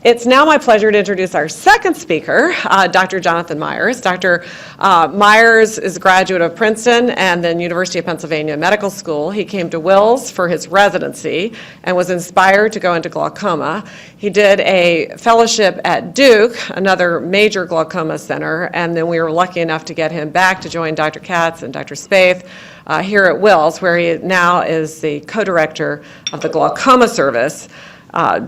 It's now my pleasure to introduce our second speaker, Dr. Jonathan Myers. Dr. Myers is a graduate of Princeton and then University of Pennsylvania Medical School. He came to Wills for his residency and was inspired to go into glaucoma. He did a fellowship at Duke, another major glaucoma center, and then we were lucky enough to get him back to join Dr. Katz and Dr. Spaeth here at Wills, where he now is the co-director of the Glaucoma Service.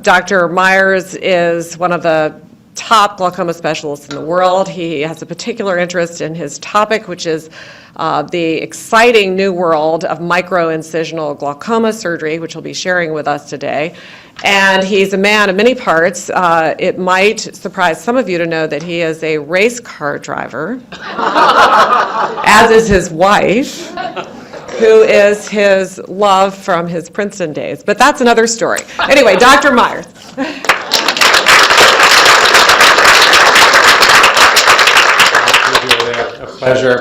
Dr. Myers is one of the top glaucoma specialists in the world. He has a particular interest in his topic, which is the exciting new world of micro-incisional glaucoma surgery, which he'll be sharing with us today. And he's a man of many parts. It might surprise some of you to know that he is a race car driver, as is his wife, who is his love from his Princeton days. But that's another story. Anyway, Dr. Myers.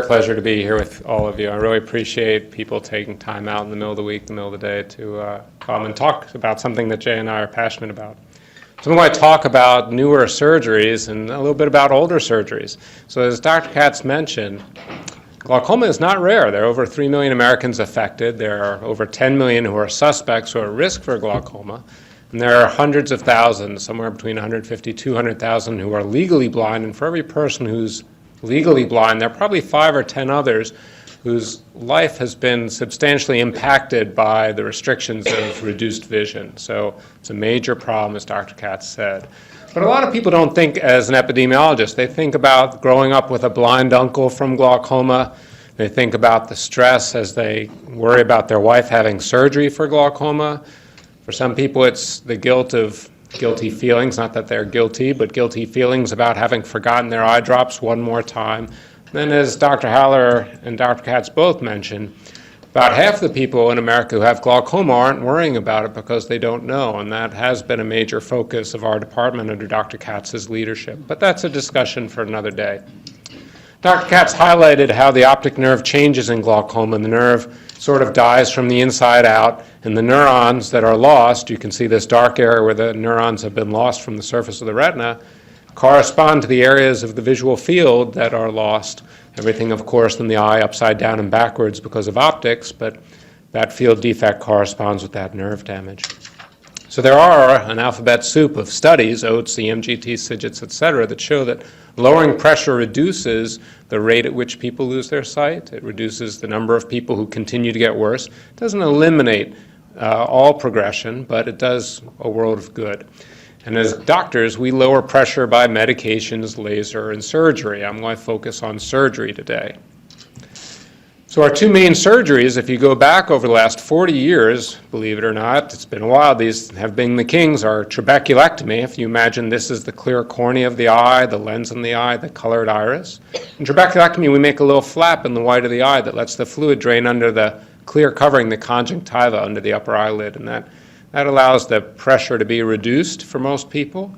Pleasure to be here with all of you. I really appreciate people taking time out in the middle of the week, the middle of the day to come and talk about something that Jay and I are passionate about. So I'm going to talk about newer surgeries and a little bit about older surgeries. So as Dr. Katz mentioned, glaucoma is not rare. There are over 3 million Americans affected. There are over 10 million who are suspects who are at risk for glaucoma. And there are hundreds of thousands, somewhere between 150 and 200,000 who are legally blind. And for every person who's legally blind, there are probably 5 or 10 others whose life has been substantially impacted by the restrictions of reduced vision. So it's a major problem, as Dr. Katz said. But a lot of people don't think as an epidemiologist. They think about growing up with a blind uncle from glaucoma. They think about the stress as they worry about their wife having surgery for glaucoma. For some people, it's the guilt of guilty feelings, not that they're guilty, but guilty feelings about having forgotten their eye drops one more time. Then, as Dr. Haller and Dr. Katz both mentioned, about half the people in America who have glaucoma aren't worrying about it because they don't know, and that has been a major focus of our department under Dr. Katz's leadership. But that's a discussion for another day. Dr. Katz highlighted how the optic nerve changes in glaucoma, and the nerve sort of dies from the inside out, and the neurons that are lost, you can see this dark area where the neurons have been lost from the surface of the retina, correspond to the areas of the visual field that are lost. Everything, of course, in the eye upside down and backwards because of optics, but that field defect corresponds with that nerve damage. So there are an alphabet soup of studies, Oates, the MGT, Sigits, et cetera, that show that lowering pressure reduces the rate at which people lose their sight. It reduces the number of people who continue to get worse. It doesn't eliminate all progression, but it does a world of good. And as doctors, we lower pressure by medications, laser, and surgery. I'm going to focus on surgery today. So our 2 main surgeries, if you go back over the last 40 years, believe it or not, it's been a while, these have been the kings, are trabeculectomy. If you imagine this is the clear cornea of the eye, the lens in the eye, the colored iris. In trabeculectomy, we make a little flap in the white of the eye that lets the fluid drain under the clear covering, the conjunctiva under the upper eyelid, and that allows the pressure to be reduced for most people.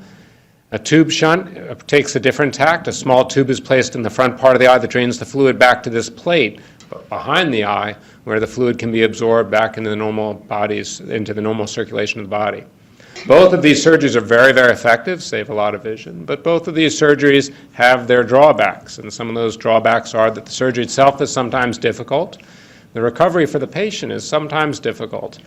A tube shunt takes a different tact. A small tube is placed in the front part of the eye that drains the fluid back to this plate behind the eye, where the fluid can be absorbed back into the normal circulation of the body. Both of these surgeries are very, very effective, save a lot of vision, but both of these surgeries have their drawbacks, and some of those drawbacks are that the surgery itself is sometimes difficult. The recovery for the patient is sometimes difficult.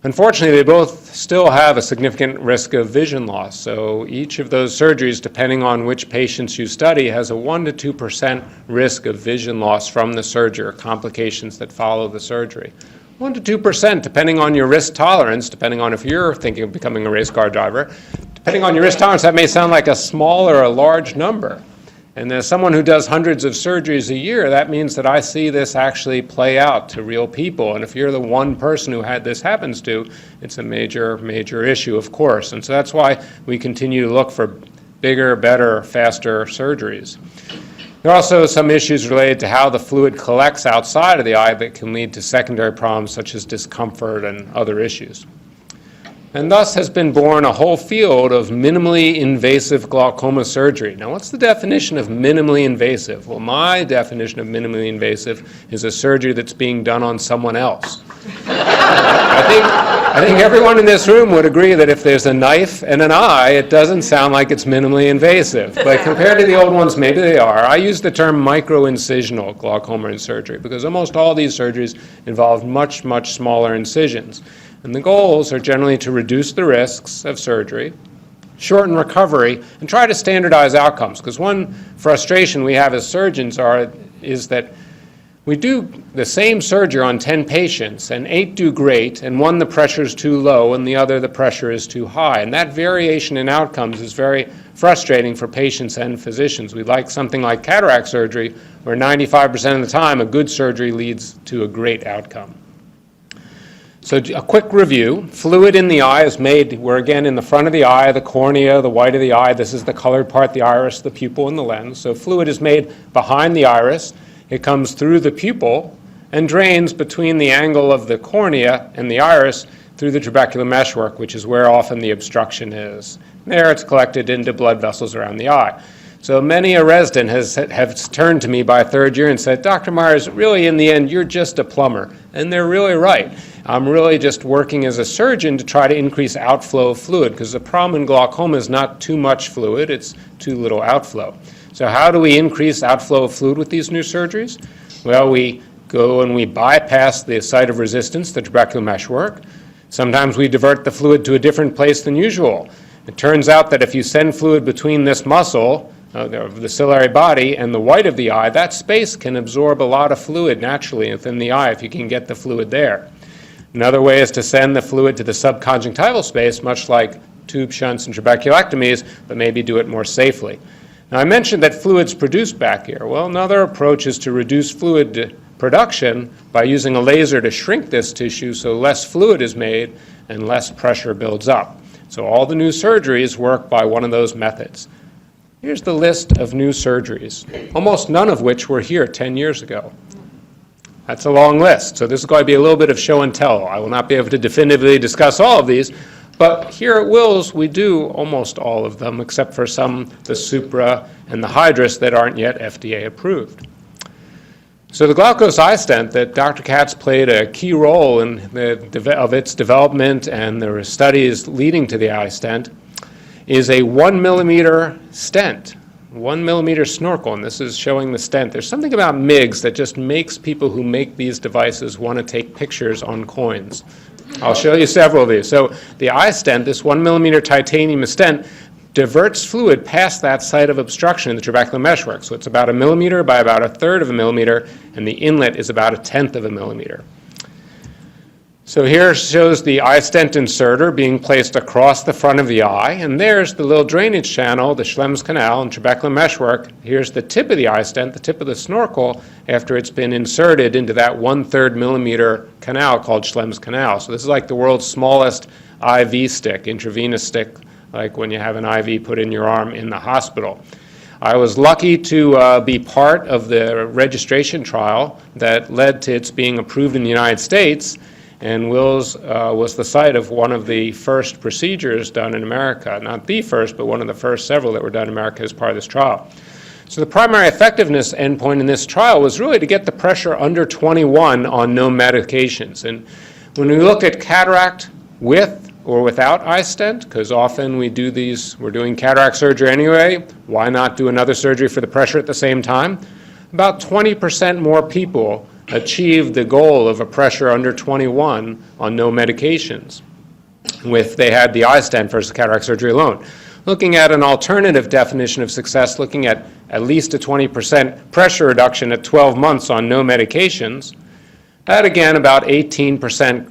Unfortunately, they both still have a significant risk of vision loss. So each of those surgeries, depending on which patients you study, has a 1% to 2% risk of vision loss from the surgery or complications that follow the surgery. 1% to 2%, depending on your risk tolerance, depending on if you're thinking of becoming a race car driver. Depending on your risk tolerance, that may sound like a small or a large number. And as someone who does hundreds of surgeries a year, that means that I see this actually play out to real people. And if you're the one person who this happens to, it's a major, major issue, of course. And so that's why we continue to look for bigger, better, faster surgeries. There are also some issues related to how the fluid collects outside of the eye that can lead to secondary problems such as discomfort and other issues. And thus has been born a whole field of minimally invasive glaucoma surgery. Now, what's the definition of minimally invasive? Well, my definition of minimally invasive is a surgery that's being done on someone else. I think everyone in this room would agree that if there's a knife and an eye, it doesn't sound like it's minimally invasive. But compared to the old ones, maybe they are. I use the term micro-incisional glaucoma in surgery because almost all these surgeries involve much, much smaller incisions. And the goals are generally to reduce the risks of surgery, shorten recovery, and try to standardize outcomes. Because one frustration we have as surgeons is that we do the same surgery on 10 patients, and 8 do great, and 1 the pressure is too low, and the other the pressure is too high. And that variation in outcomes is very frustrating for patients and physicians. We'd like something like cataract surgery, where 95% of the time a good surgery leads to a great outcome. So a quick review. Fluid in the eye is made, we're again in the front of the eye, the cornea, the white of the eye. This is the colored part, the iris, the pupil, and the lens. So fluid is made behind the iris. It comes through the pupil and drains between the angle of the cornea and the iris through the trabecular meshwork, which is where often the obstruction is. There it's collected into blood vessels around the eye. So many a resident has turned to me by 3rd year and said, Dr. Myers, really in the end, you're just a plumber. And they're really right. I'm really just working as a surgeon to try to increase outflow of fluid, because the problem in glaucoma is not too much fluid, it's too little outflow. So how do we increase outflow of fluid with these new surgeries? Well, we go and we bypass the site of resistance, the trabecular meshwork. Sometimes we divert the fluid to a different place than usual. It turns out that if you send fluid between this muscle, the ciliary body, and the white of the eye, that space can absorb a lot of fluid naturally within the eye if you can get the fluid there. Another way is to send the fluid to the subconjunctival space, much like tube shunts and trabeculectomies, but maybe do it more safely. Now, I mentioned that fluid's produced back here. Well, another approach is to reduce fluid production by using a laser to shrink this tissue so less fluid is made and less pressure builds up. So all the new surgeries work by one of those methods. Here's the list of new surgeries, almost none of which were here 10 years ago. That's a long list, so this is going to be a little bit of show and tell. I will not be able to definitively discuss all of these, but here at Wills, we do almost all of them, except for some, the Supra and the Hydrus, that aren't yet FDA approved. So the Glaukos iStent that Dr. Katz played a key role in of its development and the studies leading to the iStent is a 1 millimeter stent, 1 millimeter snorkel, and this is showing the stent. There's something about MIGS that just makes people who make these devices want to take pictures on coins. I'll show you several of these. So the iStent, this 1 millimeter titanium stent, diverts fluid past that site of obstruction in the trabecular meshwork. So it's about 1 millimeter by about 1/3 of a millimeter, and the inlet is about 1/10 of a millimeter. So here shows the iStent inserter being placed across the front of the eye, and there's the little drainage channel, the Schlemm's canal and trabecular meshwork. Here's the tip of the iStent, the tip of the snorkel, after it's been inserted into that 1/3 millimeter canal called Schlemm's canal. So this is like the world's smallest IV stick, intravenous stick, like when you have an IV put in your arm in the hospital. I was lucky to be part of the registration trial that led to its being approved in the United States. And Wills was the site of one of the first procedures done in America. Not the first, but one of the first several that were done in America as part of this trial. So the primary effectiveness endpoint in this trial was really to get the pressure under 21 on no medications. And when we looked at cataract with or without iStent, because often we're doing cataract surgery anyway, why not do another surgery for the pressure at the same time? About 20% more people achieved the goal of a pressure under 21 on no medications if they had the iStent versus cataract surgery alone. Looking at an alternative definition of success, looking at least a 20% pressure reduction at 12 months on no medications, that again about 18%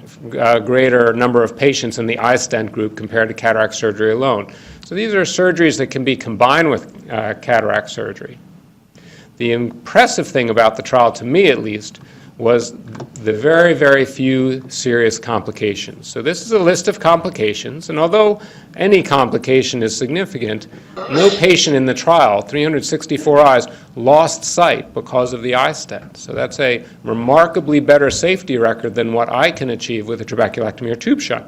greater number of patients in the iStent group compared to cataract surgery alone. So these are surgeries that can be combined with cataract surgery. The impressive thing about the trial, to me at least, was the very, very few serious complications. So this is a list of complications, and although any complication is significant, no patient in the trial, 364 eyes, lost sight because of the iStent. So that's a remarkably better safety record than what I can achieve with a trabeculectomy or tube shunt.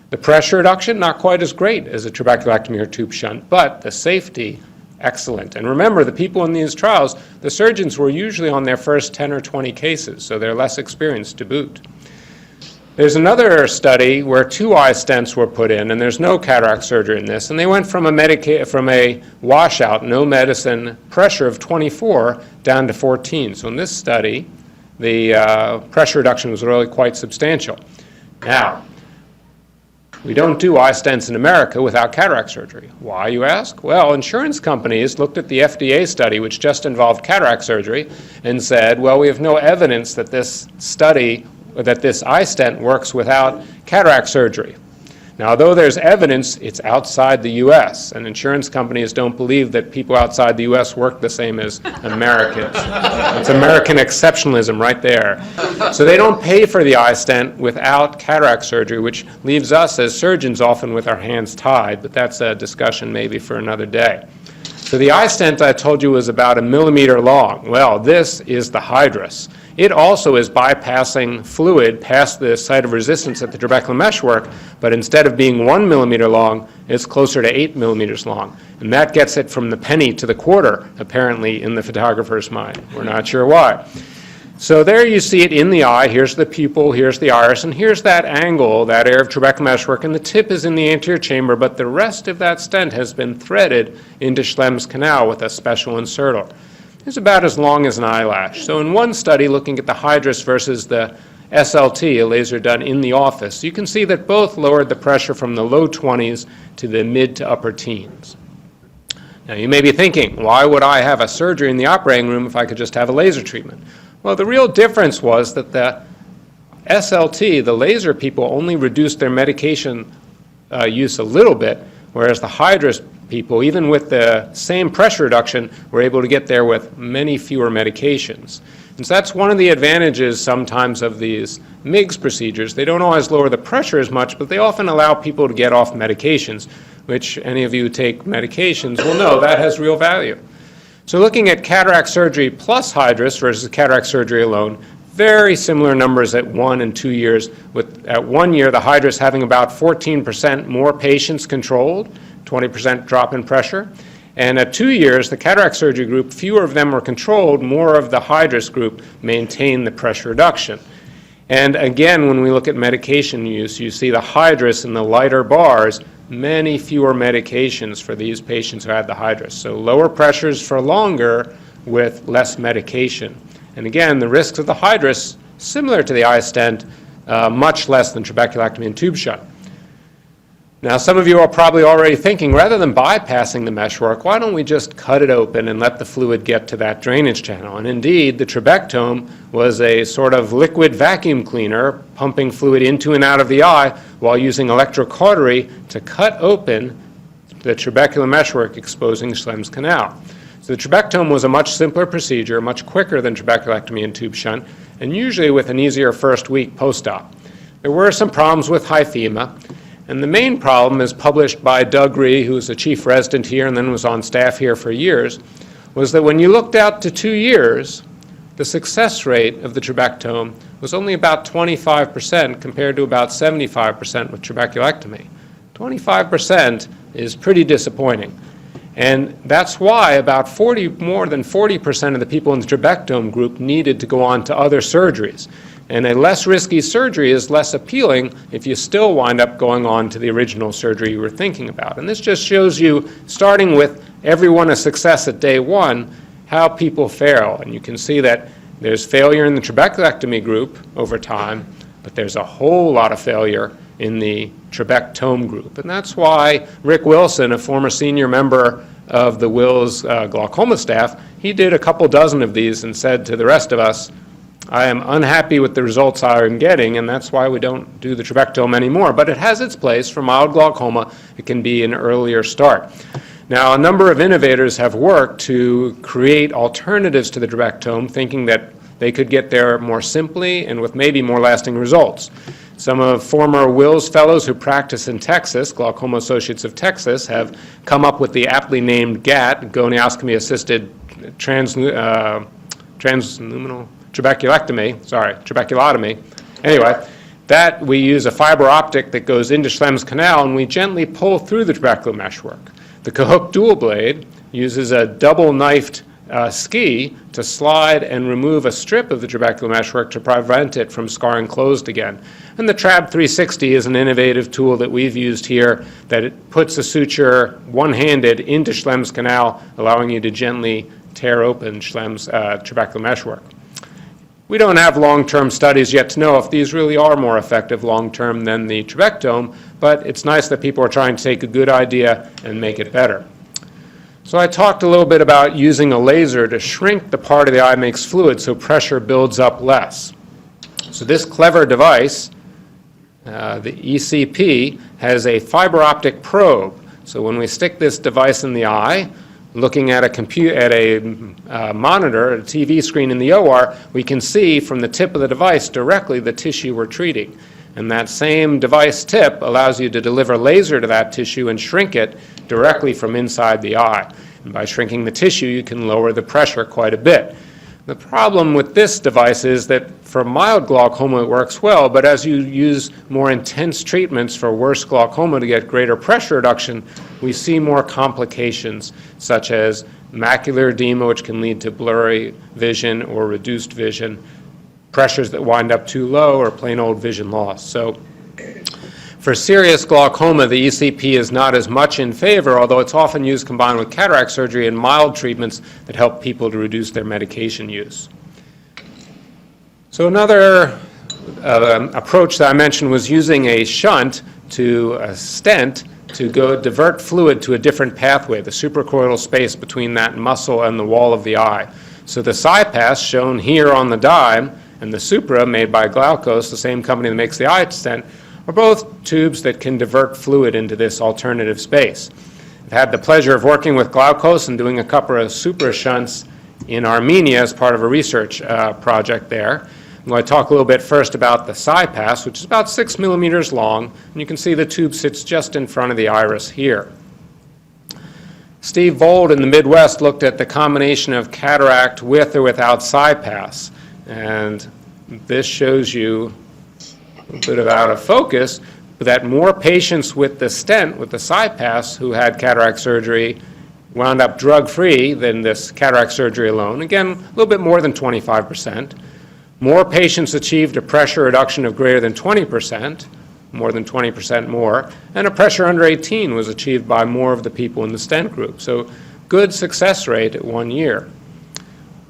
The pressure reduction, not quite as great as a trabeculectomy or tube shunt, but the safety, excellent. And remember, the people in these trials, the surgeons were usually on their first 10 or 20 cases, so they're less experienced to boot. There's another study where 2 iStents were put in, and there's no cataract surgery in this, and they went from a washout, no medicine, pressure of 24 down to 14. So in this study, the pressure reduction was really quite substantial. Now, we don't do iStents in America without cataract surgery. Why, you ask? Well, insurance companies looked at the FDA study, which just involved cataract surgery, and said, well, we have no evidence that this iStent works without cataract surgery. Now, although there's evidence, it's outside the U.S., and insurance companies don't believe that people outside the U.S. work the same as Americans. It's American exceptionalism right there. So they don't pay for the iStent without cataract surgery, which leaves us as surgeons often with our hands tied, but that's a discussion maybe for another day. So the iStent I told you was about 1 millimeter long. Well, this is the Hydrus. It also is bypassing fluid past the site of resistance at the trabecular meshwork, but instead of being 1 millimeter long, it's closer to 8 millimeters long. And that gets it from the penny to the quarter, apparently, in the photographer's mind. We're not sure why. So there you see it in the eye. Here's the pupil, here's the iris, and here's that angle, that area of trabecular meshwork, and the tip is in the anterior chamber, but the rest of that stent has been threaded into Schlemm's canal with a special inserter. It's about as long as an eyelash. So in one study looking at the Hydrus versus the SLT, a laser done in the office, you can see that both lowered the pressure from the low 20s to the mid to upper teens. Now you may be thinking, why would I have a surgery in the operating room if I could just have a laser treatment? Well, the real difference was that the SLT, the laser people, only reduced their medication use a little bit, whereas the Hydrus people, even with the same pressure reduction, were able to get there with many fewer medications. And so that's one of the advantages sometimes of these MIGS procedures. They don't always lower the pressure as much, but they often allow people to get off medications, which any of you who take medications will know that has real value. So looking at cataract surgery plus Hydrus versus cataract surgery alone, very similar numbers at 1 and 2 years, with at 1 year the Hydrus having about 14% more patients controlled, 20% drop in pressure. And at 2 years, the cataract surgery group, fewer of them were controlled, more of the Hydrus group maintained the pressure reduction. And again, when we look at medication use, you see the Hydrus in the lighter bars, many fewer medications for these patients who had the Hydrus. So lower pressures for longer with less medication. And again, the risks of the Hydrus, similar to the iStent, much less than trabeculectomy and tube shunt. Now, some of you are probably already thinking, rather than bypassing the meshwork, why don't we just cut it open and let the fluid get to that drainage channel? And indeed, the Trabectome was a sort of liquid vacuum cleaner, pumping fluid into and out of the eye while using electrocautery to cut open the trabecular meshwork, exposing Schlemm's canal. So the Trabectome was a much simpler procedure, much quicker than trabeculectomy and tube shunt, and usually with an easier first week post-op. There were some problems with hyphema. And the main problem, is published by Doug Ree, who was a chief resident here and then was on staff here for years, was that when you looked out to 2 years, the success rate of the Trabectome was only about 25% compared to about 75% with trabeculectomy. 25% is pretty disappointing. And that's why about more than 40% of the people in the Trabectome group needed to go on to other surgeries. And a less risky surgery is less appealing if you still wind up going on to the original surgery you were thinking about. And this just shows you, starting with everyone a success at day 1, how people fail. And you can see that there's failure in the trabeculectomy group over time, but there's a whole lot of failure in the Trabectome group. And that's why Rick Wilson, a former senior member of the Wills Glaucoma staff, he did a couple dozen of these and said to the rest of us, I am unhappy with the results I'm getting, and that's why we don't do the Trabectome anymore. But it has its place for mild glaucoma. It can be an earlier start. Now, a number of innovators have worked to create alternatives to the Trabectome, thinking that they could get there more simply and with maybe more lasting results. Some of former Wills fellows who practice in Texas, Glaucoma Associates of Texas, have come up with the aptly named GATT, goniostomy-assisted trabeculotomy. Anyway, That we use a fiber optic that goes into Schlemm's canal, and we gently pull through the trabecular meshwork. The Cahook dual blade uses a double-knifed ski to slide and remove a strip of the trabecular meshwork to prevent it from scarring closed again. And the Trab 360 is an innovative tool that we've used here that it puts a suture one-handed into Schlemm's canal, allowing you to gently tear open Schlemm's trabecular meshwork. We don't have long-term studies yet to know if these really are more effective long-term than the Trabectome, but it's nice that people are trying to take a good idea and make it better. So I talked a little bit about using a laser to shrink the part of the eye that makes fluid so pressure builds up less. So this clever device, the ECP, has a fiber optic probe. So when we stick this device in the eye, looking at a monitor, a TV screen in the OR, we can see from the tip of the device directly the tissue we're treating. And that same device tip allows you to deliver laser to that tissue and shrink it directly from inside the eye. And by shrinking the tissue, you can lower the pressure quite a bit. The problem with this device is that for mild glaucoma it works well, but as you use more intense treatments for worse glaucoma to get greater pressure reduction, we see more complications such as macular edema, which can lead to blurry vision or reduced vision, pressures that wind up too low, or plain old vision loss. So for serious glaucoma, the ECP is not as much in favor, although it's often used combined with cataract surgery and mild treatments that help people to reduce their medication use. So another approach that I mentioned was using a shunt to a stent to go divert fluid to a different pathway, the suprachoroidal space between that muscle and the wall of the eye. So the SiPass, shown here on the dime, and the Supra, made by Glaukos, the same company that makes the iStent, are both tubes that can divert fluid into this alternative space. I've had the pleasure of working with Glaukos and doing a couple of Supra shunts in Armenia as part of a research project there. I'm going to talk a little bit first about the SiPass, which is about 6 millimeters long, and you can see the tube sits just in front of the iris here. Steve Vold in the Midwest looked at the combination of cataract with or without SiPass, and this shows you a bit of out of focus, but that more patients with the stent, with the SiPass, who had cataract surgery wound up drug-free than this cataract surgery alone. Again, a little bit more than 25%. More patients achieved a pressure reduction of greater than 20%, more than 20% more, and a pressure under 18 was achieved by more of the people in the stent group. So good success rate at 1 year.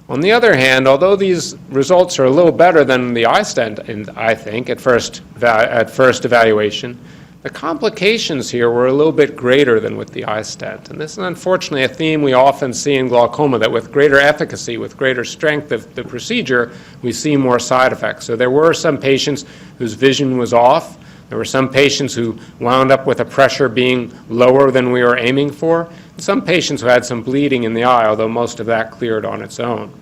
On the other hand, although these results are a little better than the iStent, I think, at first evaluation, the complications here were a little bit greater than with the iStent. And this is unfortunately a theme we often see in glaucoma, that with greater efficacy, with greater strength of the procedure, we see more side effects. So there were some patients whose vision was off. There were some patients who wound up with a pressure being lower than we were aiming for. And some patients who had some bleeding in the eye, although most of that cleared on its own.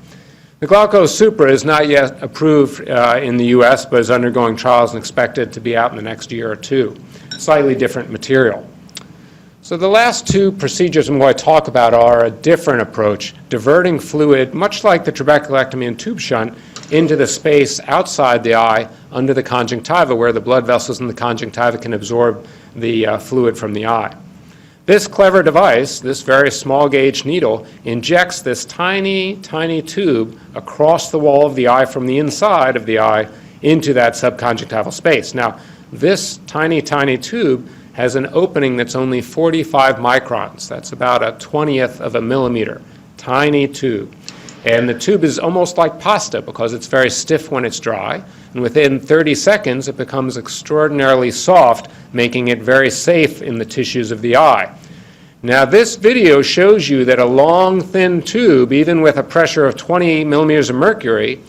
The Glaukos Supra is not yet approved in the U.S., but is undergoing trials and expected to be out in the next year or two. Slightly different material. So the last two procedures I'm going to talk about are a different approach, diverting fluid, much like the trabeculectomy and tube shunt, into the space outside the eye under the conjunctiva, where the blood vessels in the conjunctiva can absorb the fluid from the eye. This clever device, this very small gauge needle, injects this tiny, tiny tube across the wall of the eye from the inside of the eye into that subconjunctival space. Now, this tiny, tiny tube has an opening that's only 45 microns. That's about a 20th of a millimeter. Tiny tube. And the tube is almost like pasta because it's very stiff when it's dry. And within 30 seconds, it becomes extraordinarily soft, making it very safe in the tissues of the eye. Now, this video shows you that a long, thin tube, even with a pressure of 20 millimeters of mercury,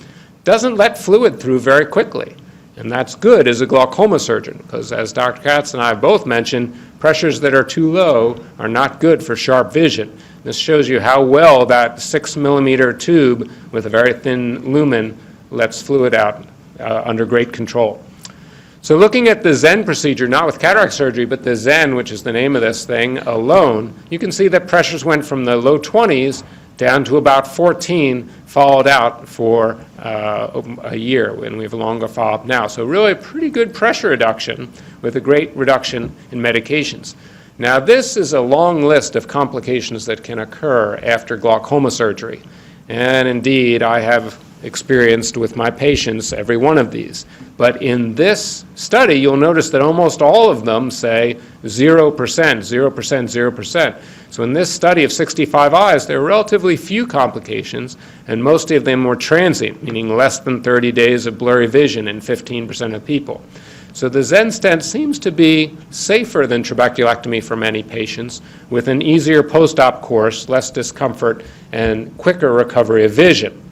doesn't let fluid through very quickly. And that's good as a glaucoma surgeon, because as Dr. Katz and I have both mentioned, pressures that are too low are not good for sharp vision. This shows you how well that 6 millimeter tube with a very thin lumen lets fluid out under great control. So looking at the Zen procedure, not with cataract surgery, but the Zen, which is the name of this thing, alone, you can see that pressures went from the low 20s down to about 14 followed out for a year, when we have a longer follow-up now. So really a pretty good pressure reduction with a great reduction in medications. Now this is a long list of complications that can occur after glaucoma surgery. And indeed, I have experienced with my patients every one of these. But in this study, you'll notice that almost all of them say 0%, 0%, 0%. So in this study of 65 eyes, there are relatively few complications, and most of them were transient, meaning less than 30 days of blurry vision in 15% of people. So the Zen stent seems to be safer than trabeculectomy for many patients, with an easier post-op course, less discomfort, and quicker recovery of vision.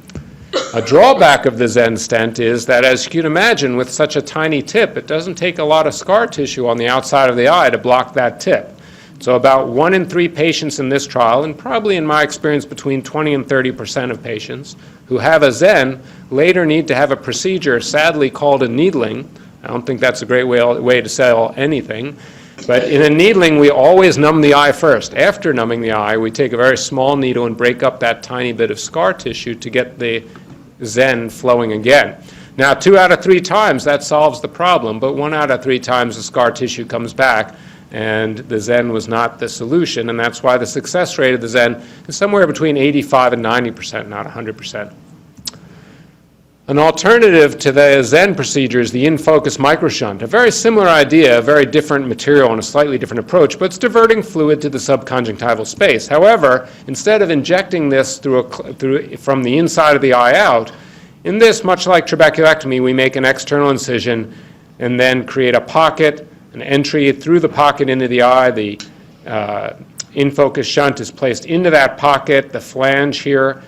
A drawback of the Zen stent is that, as you can imagine, with such a tiny tip, it doesn't take a lot of scar tissue on the outside of the eye to block that tip. So about 1 in 3 patients in this trial, and probably in my experience between 20 and 30% of patients who have a Zen, later need to have a procedure sadly called a needling. I don't think that's a great way to sell anything. But in a needling, we always numb the eye first. After numbing the eye, we take a very small needle and break up that tiny bit of scar tissue to get the Zen flowing again. Now, 2 out of 3 times, that solves the problem, but 1 out of 3 times the scar tissue comes back, and the Zen was not the solution, and that's why the success rate of the Zen is somewhere between 85 and 90%, not 100%. An alternative to the Zen procedure is the InFocus micro-shunt, a very similar idea, a very different material and a slightly different approach, but it's diverting fluid to the subconjunctival space. However, instead of injecting this from the inside of the eye out, in this, much like trabeculectomy, we make an external incision and then create a pocket, an entry through the pocket into the eye. The InFocus shunt is placed into that pocket. The flange here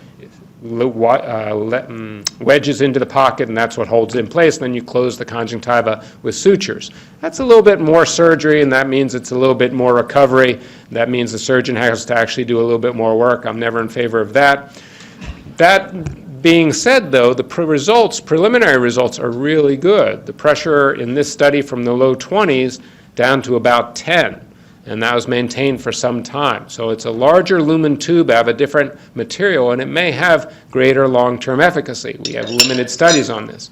wedges into the pocket, and that's what holds it in place. Then you close the conjunctiva with sutures. That's a little bit more surgery, and that means it's a little bit more recovery. That means the surgeon has to actually do a little bit more work. I'm never in favor of that. That being said, though, the preliminary results are really good. The pressure in this study from the low 20s down to about 10. And that was maintained for some time. So it's a larger lumen tube, have a different material, and it may have greater long-term efficacy. We have limited studies on this.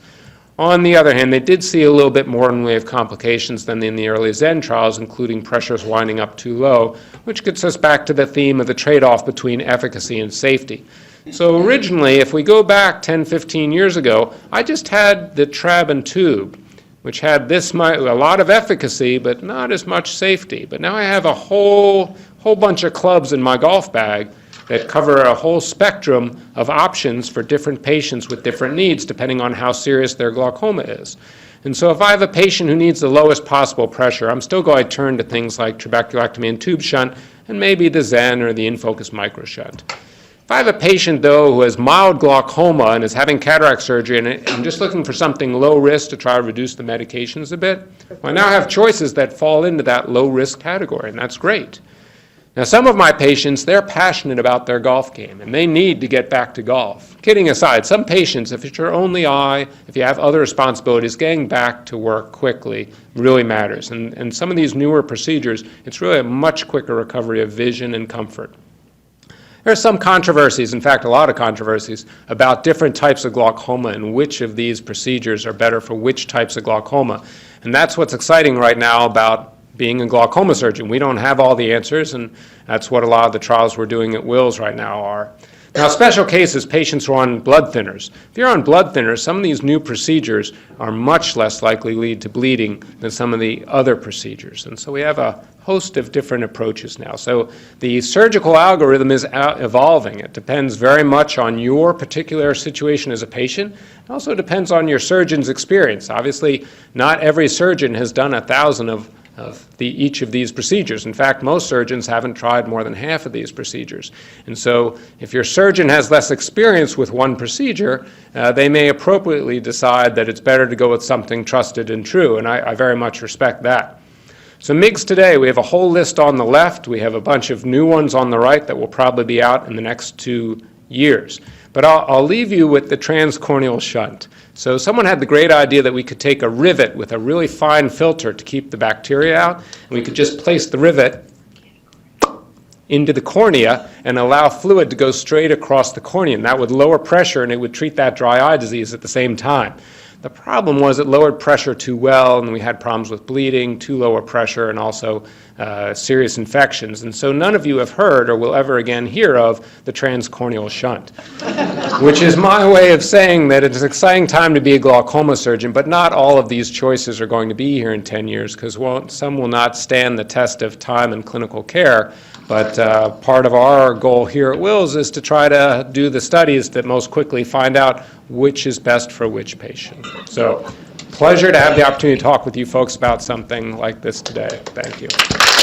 On the other hand, they did see a little bit more in the way of complications than in the early Zen trials, including pressures winding up too low, which gets us back to the theme of the trade-off between efficacy and safety. So originally, if we go back 10, 15 years ago, I just had the Trabectome tube, which had a lot of efficacy, but not as much safety. But now I have a whole bunch of clubs in my golf bag that cover a whole spectrum of options for different patients with different needs, depending on how serious their glaucoma is. And so if I have a patient who needs the lowest possible pressure, I'm still going to turn to things like trabeculectomy and tube shunt, and maybe the Zen or the InFocus micro shunt. If I have a patient, though, who has mild glaucoma and is having cataract surgery, and I'm just looking for something low risk to try to reduce the medications a bit, well, I now have choices that fall into that low risk category, and that's great. Now, some of my patients, they're passionate about their golf game, and they need to get back to golf. Kidding aside, some patients, if it's your only eye, if you have other responsibilities, getting back to work quickly really matters. And some of these newer procedures, it's really a much quicker recovery of vision and comfort. There are some controversies, in fact, a lot of controversies, about different types of glaucoma and which of these procedures are better for which types of glaucoma. And that's what's exciting right now about being a glaucoma surgeon. We don't have all the answers, and that's what a lot of the trials we're doing at Wills right now are. Now, special cases, patients who are on blood thinners. If you're on blood thinners, some of these new procedures are much less likely to lead to bleeding than some of the other procedures. And so we have a host of different approaches now. So the surgical algorithm is evolving. It depends very much on your particular situation as a patient. It also depends on your surgeon's experience. Obviously, not every surgeon has done 1,000 of each of these procedures. In fact, most surgeons haven't tried more than half of these procedures. And so if your surgeon has less experience with one procedure, they may appropriately decide that it's better to go with something trusted and true, and I very much respect that. So MIGS today, we have a whole list on the left. We have a bunch of new ones on the right that will probably be out in the next 2 years. But I'll leave you with the transcorneal shunt. So someone had the great idea that we could take a rivet with a really fine filter to keep the bacteria out, and we could just place the rivet into the cornea and allow fluid to go straight across the cornea. And that would lower pressure and it would treat that dry eye disease at the same time. The problem was it lowered pressure too well, and we had problems with bleeding, too low a pressure, and also serious infections. And so none of you have heard or will ever again hear of the transcorneal shunt, which is my way of saying that it's an exciting time to be a glaucoma surgeon, but not all of these choices are going to be here in 10 years, because some will not stand the test of time and clinical care. But part of our goal here at Wills is to try to do the studies that most quickly find out which is best for which patient. So, pleasure to have the opportunity to talk with you folks about something like this today. Thank you.